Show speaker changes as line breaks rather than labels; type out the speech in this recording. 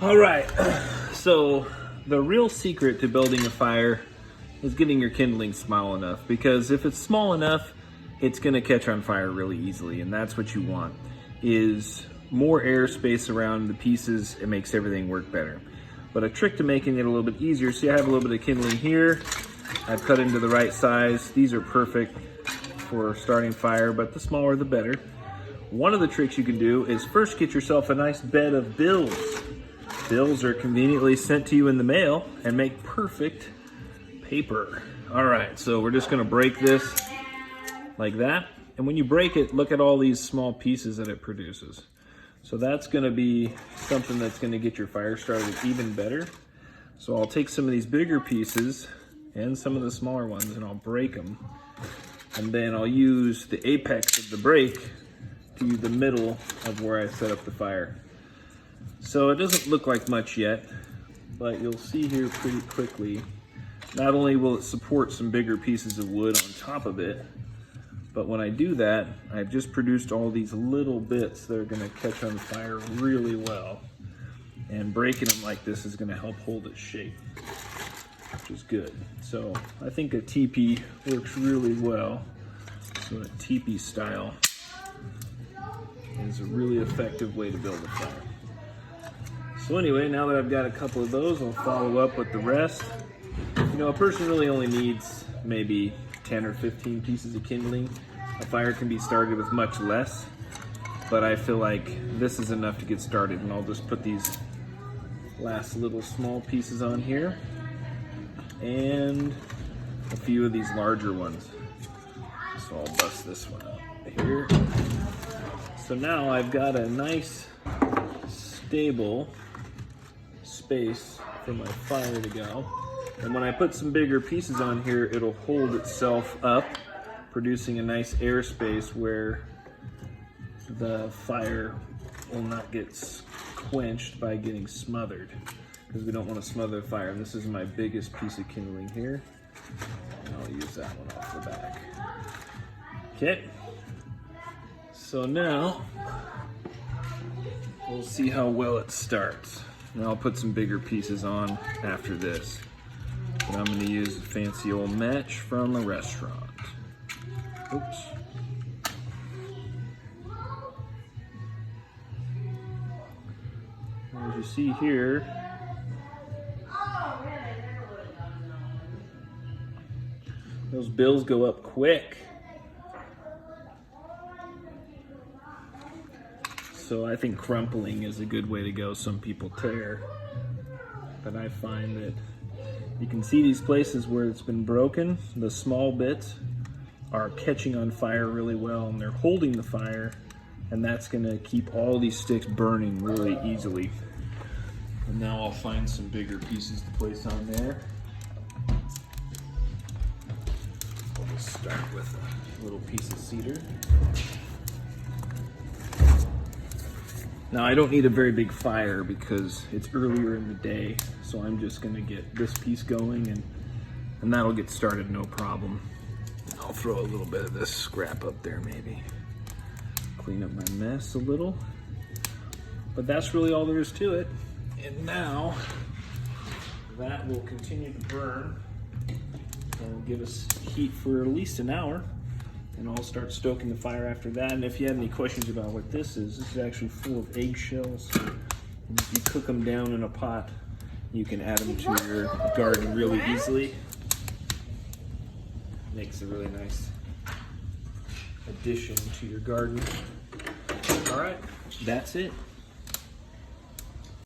All right, so the real secret to building a fire is getting your kindling small enough, because if it's small enough, it's gonna catch on fire really easily, and that's what you want, is more airspace around the pieces. It makes everything work better. But a trick to making it a little bit easier, see I have a little bit of kindling here. I've cut into the right size. These are perfect for starting fire, but the smaller the better. One of the tricks you can do is first get yourself a nice bed of bills. Bills are conveniently sent to you in the mail and make perfect paper. All right, so we're just gonna break this like that. And when you break it, look at all these small pieces that it produces. So that's gonna be something that's gonna get your fire started even better. So I'll take some of these bigger pieces and some of the smaller ones and I'll break them. And then I'll use the apex of the break to the middle of where I set up the fire. So it doesn't look like much yet, but you'll see here pretty quickly, not only will it support some bigger pieces of wood on top of it, but when I do that, I've just produced all these little bits that are gonna catch on fire really well. And breaking them like this is gonna help hold its shape, which is good. So I think a teepee works really well. So a teepee style is a really effective way to build a fire. So anyway, now that I've got a couple of those, I'll follow up with the rest. You know, a person really only needs maybe 10 or 15 pieces of kindling. A fire can be started with much less, but I feel like this is enough to get started, and I'll just put these last little small pieces on here and a few of these larger ones. So I'll bust this one up here. So now I've got a nice stable space for my fire to go. And when I put some bigger pieces on here, it'll hold itself up, producing a nice airspace where the fire will not get quenched by getting smothered, because we don't want to smother the fire. And this is my biggest piece of kindling here. And I'll use that one off the back. Okay. So now we'll see how well it starts. Now I'll put some bigger pieces on after this. But I'm going to use a fancy old match from a restaurant. Oops. As you see here, those bills go up quick. So I think crumpling is a good way to go. Some people tear, but I find that you can see these places where it's been broken, the small bits are catching on fire really well, and they're holding the fire, and that's gonna keep all these sticks burning really easily. And now I'll find some bigger pieces to place on there. I'll just start with a little piece of cedar. Now I don't need a very big fire because it's earlier in the day, so I'm just gonna get this piece going and that'll get started no problem. I'll throw a little bit of this scrap up there maybe. Clean up my mess a little. But that's really all there is to it. And now that will continue to burn and give us heat for at least an hour. And I'll start stoking the fire after that. And if you have any questions about what this is actually full of eggshells. And if you cook them down in a pot, you can add them to your garden really easily. Makes a really nice addition to your garden. All right, that's it.